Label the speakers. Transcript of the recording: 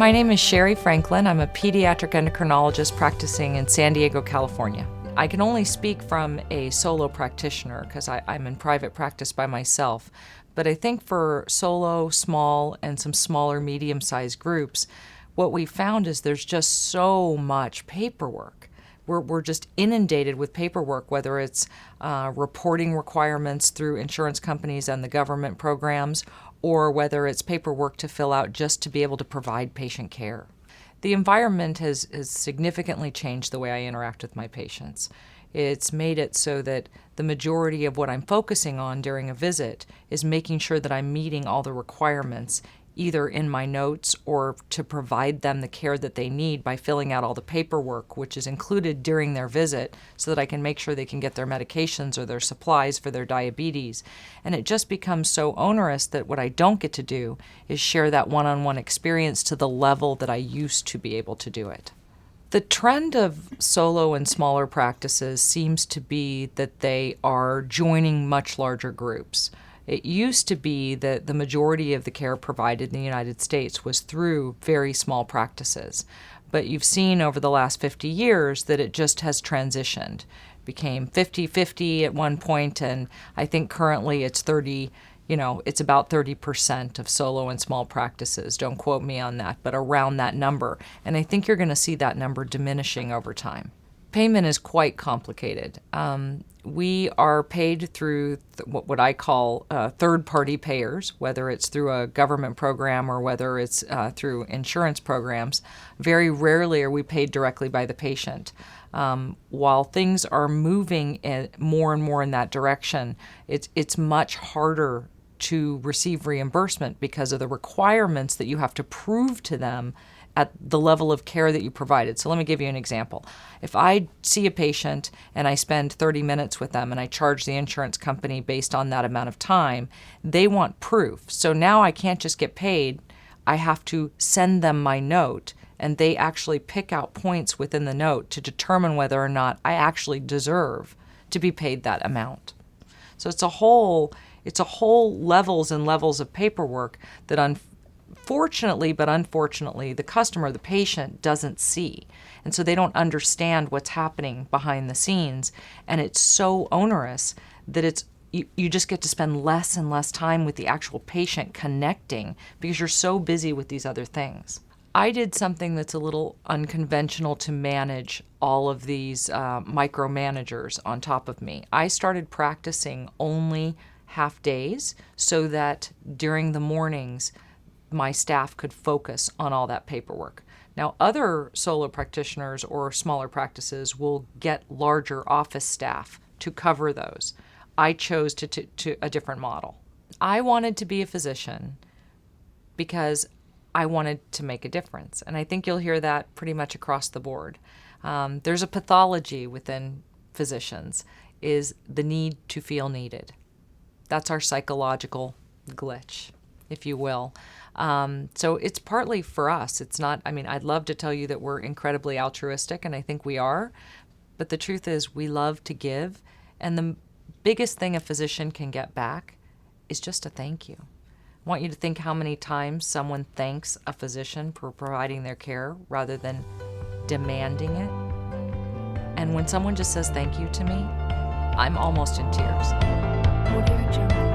Speaker 1: My name is Sherry Franklin. I'm a pediatric endocrinologist practicing in San Diego, California. I can only speak from a solo practitioner because I'm in private practice by myself. But I think for solo, small, and some smaller, medium-sized groups, what we found is there's just so much paperwork. We're just inundated with paperwork, whether it's reporting requirements through insurance companies and the government programs, or whether it's paperwork to fill out just to be able to provide patient care. The environment has significantly changed the way I interact with my patients. It's made it so that the majority of what I'm focusing on during a visit is making sure that I'm meeting all the requirements, either in my notes or to provide them the care that they need by filling out all the paperwork, which is included during their visit, so that I can make sure they can get their medications or their supplies for their diabetes. And it just becomes so onerous that what I don't get to do is share that one-on-one experience to the level that I used to be able to do it. The trend of solo and smaller practices seems to be that they are joining much larger groups. It used to be that the majority of the care provided in the United States was through very small practices. But you've seen over the last 50 years that it just has transitioned. It became 50-50 at one point, and I think currently it's it's about 30% of solo and small practices. Don't quote me on that, but around that number. And I think you're going to see that number diminishing over time. Payment is quite complicated. We are paid through what I call third-party payers, whether it's through a government program or whether it's through insurance programs. Very rarely are we paid directly by the patient. While things are moving more and more in that direction, it's much harder to receive reimbursement because of the requirements that you have to prove to them at the level of care that you provided. So let me give you an example. If I see a patient and I spend 30 minutes with them and I charge the insurance company based on that amount of time, they want proof. So now I can't just get paid. I have to send them my note, and they actually pick out points within the note to determine whether or not I actually deserve to be paid that amount. So it's a whole levels and levels of paperwork that fortunately, but unfortunately, the customer, the patient, doesn't see. And so they don't understand what's happening behind the scenes. And it's so onerous that you just get to spend less and less time with the actual patient connecting because you're so busy with these other things. I did something that's a little unconventional to manage all of these micromanagers on top of me. I started practicing only half days so that during the mornings, my staff could focus on all that paperwork. Now, other solo practitioners or smaller practices will get larger office staff to cover those. I chose to a different model. I wanted to be a physician because I wanted to make a difference. And I think you'll hear that pretty much across the board. There's a pathology within physicians, is the need to feel needed. That's our psychological glitch, if you will. So it's partly for us. It's not, I'd love to tell you that we're incredibly altruistic, and I think we are, but the truth is we love to give, and the biggest thing a physician can get back is just a thank you. I want you to think how many times someone thanks a physician for providing their care rather than demanding it. And when someone just says thank you to me, I'm almost in tears.
Speaker 2: Audio Jungle.